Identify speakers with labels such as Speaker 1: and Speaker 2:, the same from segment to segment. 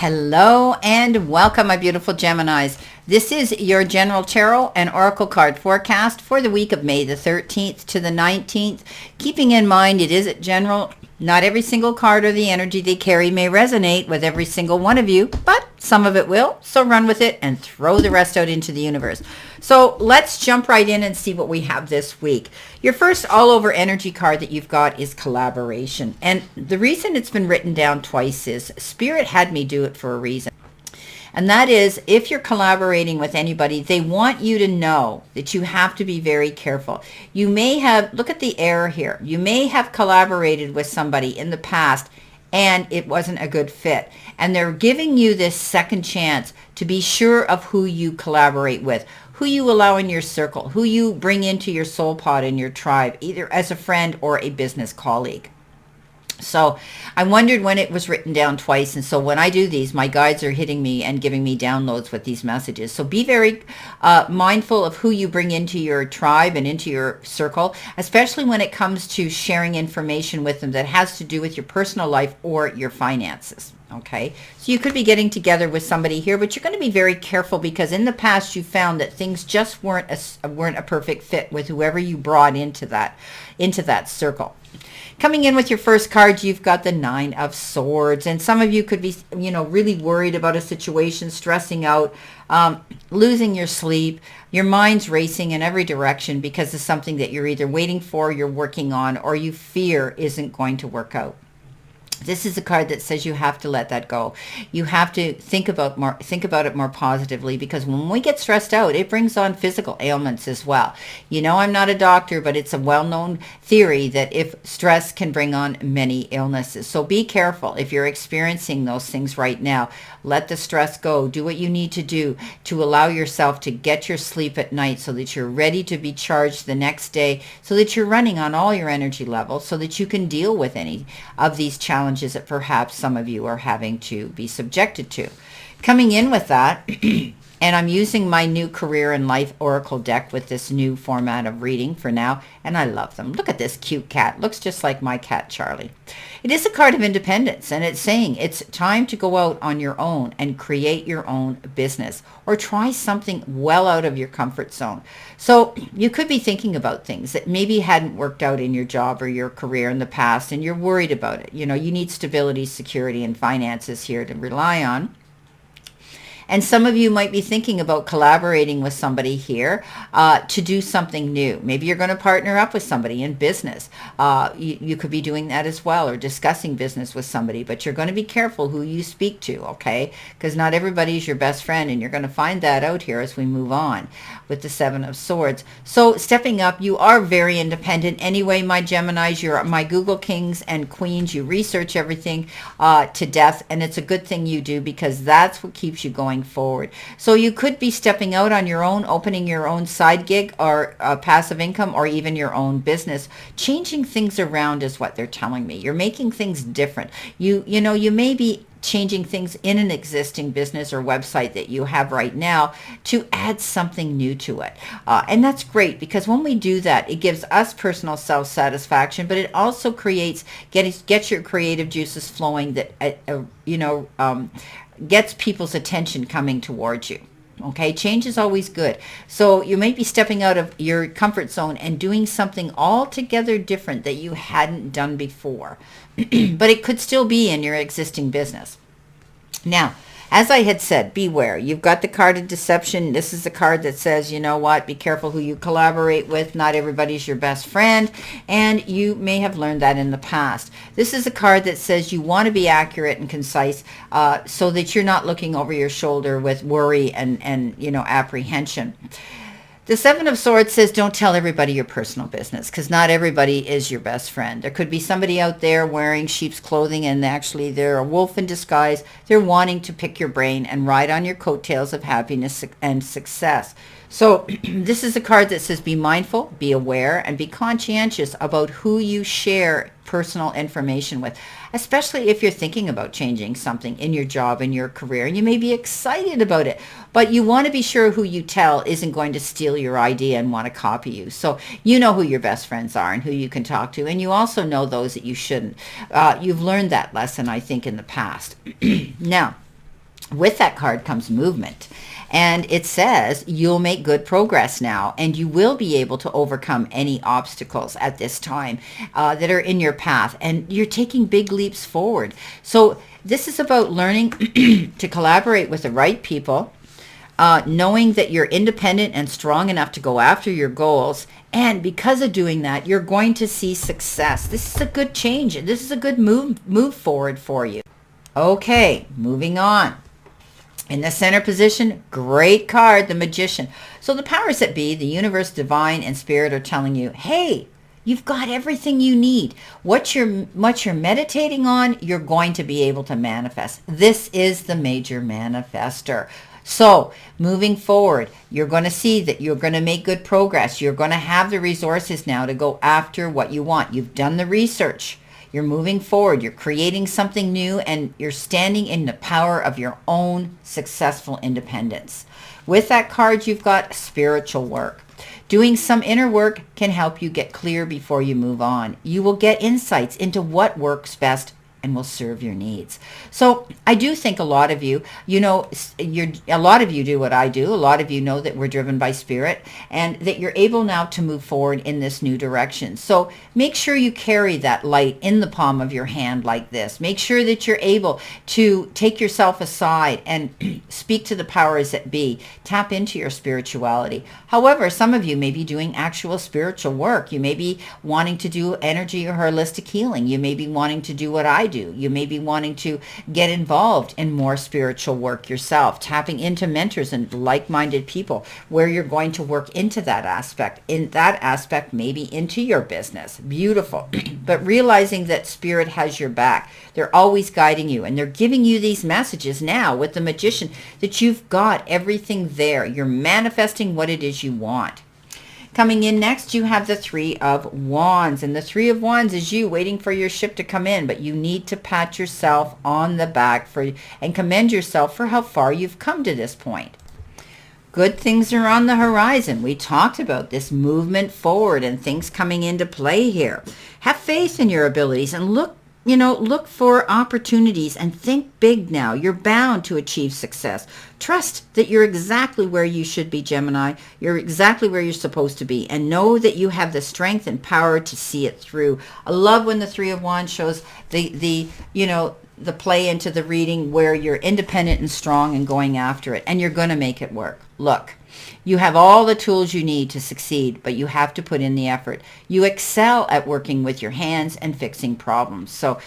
Speaker 1: Hello and welcome, my beautiful Geminis. This is your general tarot and oracle card forecast for the week of May the 13th to the 19th. Keeping in mind it is general, not every single card or the energy they carry may resonate with every single one of you, but some of it will. So run with it and throw the rest out into the universe. So let's jump right in and see what we have this week. Your first all-over energy card that you've got is collaboration. And the reason it's been written down twice is Spirit had me do it for a reason. And that is, if you're collaborating with anybody, they want you to know that you have to be very careful. You may have, look at the error here. You may have collaborated with somebody in the past and it wasn't a good fit. And they're giving you this second chance to be sure of who you collaborate with, who you allow in your circle, who you bring into your soul pod in your tribe, either as a friend or a business colleague. So I wondered when it was written down twice. And so when I do these, my guides are hitting me and giving me downloads with these messages. So be very mindful of who you bring into your tribe and into your circle, especially when it comes to sharing information with them that has to do with your personal life or your finances. Okay, so you could be getting together with somebody here, but you're going to be very careful because in the past you found that things just weren't a perfect fit with whoever you brought into that circle. Coming in with your first card, you've got the Nine of Swords, and some of you could be, really worried about a situation, stressing out, losing your sleep. Your mind's racing in every direction because of something that you're either waiting for, you're working on, or you fear isn't going to work out. This is a card that says you have to let that go. You have to think about it more positively, because when we get stressed out, it brings on physical ailments as well. I'm not a doctor, but it's a well-known theory that if stress can bring on many illnesses. So be careful if you're experiencing those things right now. Let the stress go. Do what you need to do to allow yourself to get your sleep at night so that you're ready to be charged the next day, so that you're running on all your energy levels, so that you can deal with any of these challenges that perhaps some of you are having to be subjected to. Coming in with that, and I'm using my new career and life oracle deck with this new format of reading for now, and I love them. Look at this cute cat. Looks just like my cat, Charlie. It is a card of independence, and it's saying it's time to go out on your own and create your own business, or try something well out of your comfort zone. So you could be thinking about things that maybe hadn't worked out in your job or your career in the past, and you're worried about it. You need stability, security, and finances here to rely on. And some of you might be thinking about collaborating with somebody here to do something new. Maybe you're going to partner up with somebody in business. You could be doing that as well, or discussing business with somebody. But you're going to be careful who you speak to, okay? Because not everybody's your best friend, and you're going to find that out here as we move on with the Seven of Swords. So stepping up, you are very independent. Anyway, my Geminis, you're my Google kings and queens. You research everything to death, and it's a good thing you do, because that's what keeps you going forward. So you could be stepping out on your own, opening your own side gig or passive income, or even your own business. Changing things around is what they're telling me. You're making things different. You may be changing things in an existing business or website that you have right now to add something new to it. And that's great, because when we do that, it gives us personal self-satisfaction, but it also gets your creative juices flowing, that gets people's attention coming towards you. Okay, change is always good. So you may be stepping out of your comfort zone and doing something altogether different that you hadn't done before. But it could still be in your existing business. Now, as I had said, beware. You've got the card of deception. This is the card that says, be careful who you collaborate with. Not everybody's your best friend, and you may have learned that in the past. This is a card that says you want to be accurate and concise, so that you're not looking over your shoulder with worry and apprehension. The Seven of Swords says don't tell everybody your personal business, because not everybody is your best friend. There could be somebody out there wearing sheep's clothing, and actually they're a wolf in disguise. They're wanting to pick your brain and ride on your coattails of happiness and success. So this is a card that says be mindful, be aware, and be conscientious about who you share personal information with, especially if you're thinking about changing something in your job, in your career, and you may be excited about it, but you want to be sure who you tell isn't going to steal your idea and want to copy you. So you know who your best friends are and who you can talk to, and you also know those that you shouldn't. You've learned that lesson, I think, in the past. Now, With that card comes movement. And it says you'll make good progress now, and you will be able to overcome any obstacles at this time that are in your path. And you're taking big leaps forward. So this is about learning to collaborate with the right people, knowing that you're independent and strong enough to go after your goals. And because of doing that, you're going to see success. This is a good change. This is a good move forward for you. Okay, moving on. In the center position, great card, the Magician. So the powers that be, the universe, divine, and spirit are telling you, hey, you've got everything you need. What you're meditating on, you're going to be able to manifest. This is the major manifester. So moving forward, you're going to see that you're going to make good progress. You're going to have the resources now to go after what you want. You've done the research. You're moving forward. You're creating something new, and you're standing in the power of your own successful independence. With that card, you've got spiritual work. Doing some inner work can help you get clear before you move on. You will get insights into what works best and will serve your needs. So I do think a lot of you, a lot of you do what I do. A lot of you know that we're driven by spirit and that you're able now to move forward in this new direction. So make sure you carry that light in the palm of your hand like this. Make sure that you're able to take yourself aside and speak to the powers that be. Tap into your spirituality. However, some of you may be doing actual spiritual work. You may be wanting to do energy or holistic healing. You may be wanting to do what I do. You may be wanting to get involved in more spiritual work yourself, tapping into mentors and like-minded people where you're going to work into that aspect. In that aspect, maybe into your business. Beautiful. But realizing that spirit has your back. They're always guiding you, and they're giving you these messages now with the Magician that you've got everything there. You're manifesting what it is you want. Coming in next, you have the Three of Wands. And the Three of Wands is you waiting for your ship to come in. But you need to pat yourself on the back and commend yourself for how far you've come to this point. Good things are on the horizon. We talked about this movement forward and things coming into play here. Have faith in your abilities and look for opportunities and think big now. You're bound to achieve success. Trust that you're exactly where you should be, Gemini. You're exactly where you're supposed to be. And know that you have the strength and power to see it through. I love when the Three of Wands shows the play into the reading where you're independent and strong and going after it. And you're going to make it work. Look. You have all the tools you need to succeed, but you have to put in the effort. You excel at working with your hands and fixing problems. So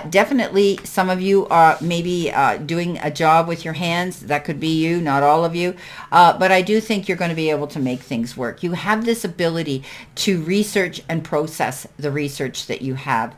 Speaker 1: definitely some of you are maybe doing a job with your hands. That could be you, not all of you. But I do think you're going to be able to make things work. You have this ability to research and process the research that you have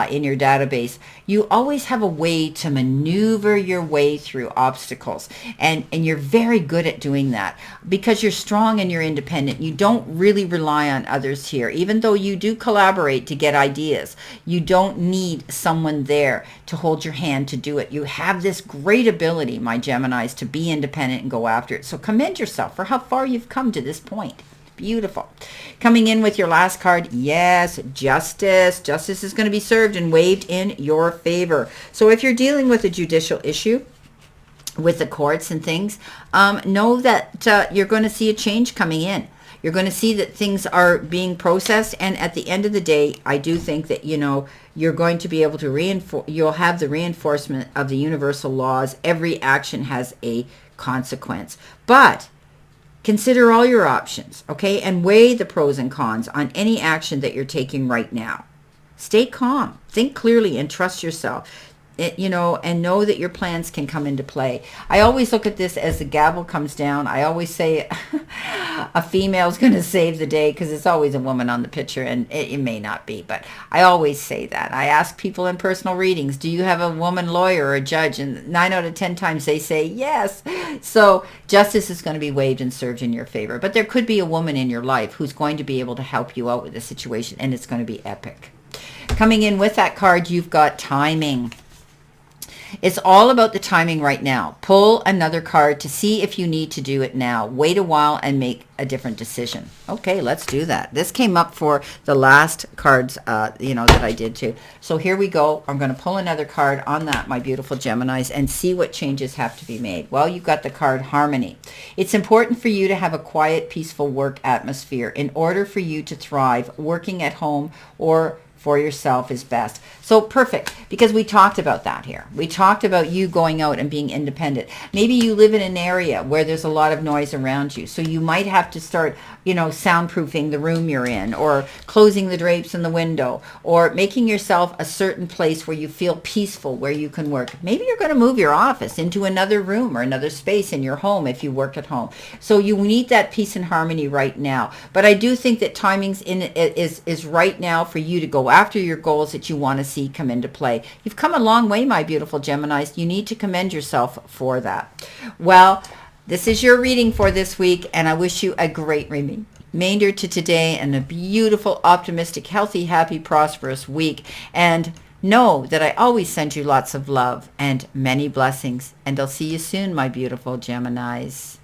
Speaker 1: in your database. You always have a way to maneuver your way through obstacles. And you're very good at doing that because you're strong and you're independent. You don't really rely on others here. Even though you do collaborate to get ideas, you don't need someone there to hold your hand to do it. You have this great ability, my Geminis, to be independent and go after it. So commend yourself for how far you've come to this point. Beautiful. Coming in with your last card, yes, justice. Justice is going to be served and waved in your favor. So if you're dealing with a judicial issue with the courts and things, know that you're going to see a change coming in. You're going to see that things are being processed. And at the end of the day, I do think that, you're going to be able to you'll have the reinforcement of the universal laws. Every action has a consequence. But consider all your options, okay? And weigh the pros and cons on any action that you're taking right now. Stay calm, think clearly, and trust yourself. And know that your plans can come into play. I always look at this as the gavel comes down. I always say a female's going to save the day because it's always a woman on the picture, and it may not be, but I always say that. I ask people in personal readings, do you have a woman lawyer or a judge? And 9 out of 10 times they say yes. So justice is going to be waved and served in your favor. But there could be a woman in your life who's going to be able to help you out with the situation, and it's going to be epic. Coming in with that card, you've got timing. It's all about the timing right now. Pull another card to see if you need to do it now. Wait a while and make a different decision. Okay, let's do that. This came up for the last cards, that I did too. So here we go. I'm going to pull another card on that, my beautiful Geminis, and see what changes have to be made. Well, you've got the card Harmony. It's important for you to have a quiet, peaceful work atmosphere in order for you to thrive. Working at home or for yourself is best. So perfect, because we talked about that here. We talked about you going out and being independent. Maybe you live in an area where there's a lot of noise around you. So you might have to start, soundproofing the room you're in, or closing the drapes in the window, or making yourself a certain place where you feel peaceful, where you can work. Maybe you're going to move your office into another room or another space in your home if you work at home. So you need that peace and harmony right now. But I do think that timing's is right now for you to go after your goals that you want to see come into play. You've come a long way, my beautiful Geminis. You need to commend yourself for that. Well, this is your reading for this week, and I wish you a great remainder to today and a beautiful, optimistic, healthy, happy, prosperous week. And know that I always send you lots of love and many blessings. And I'll see you soon, my beautiful Geminis.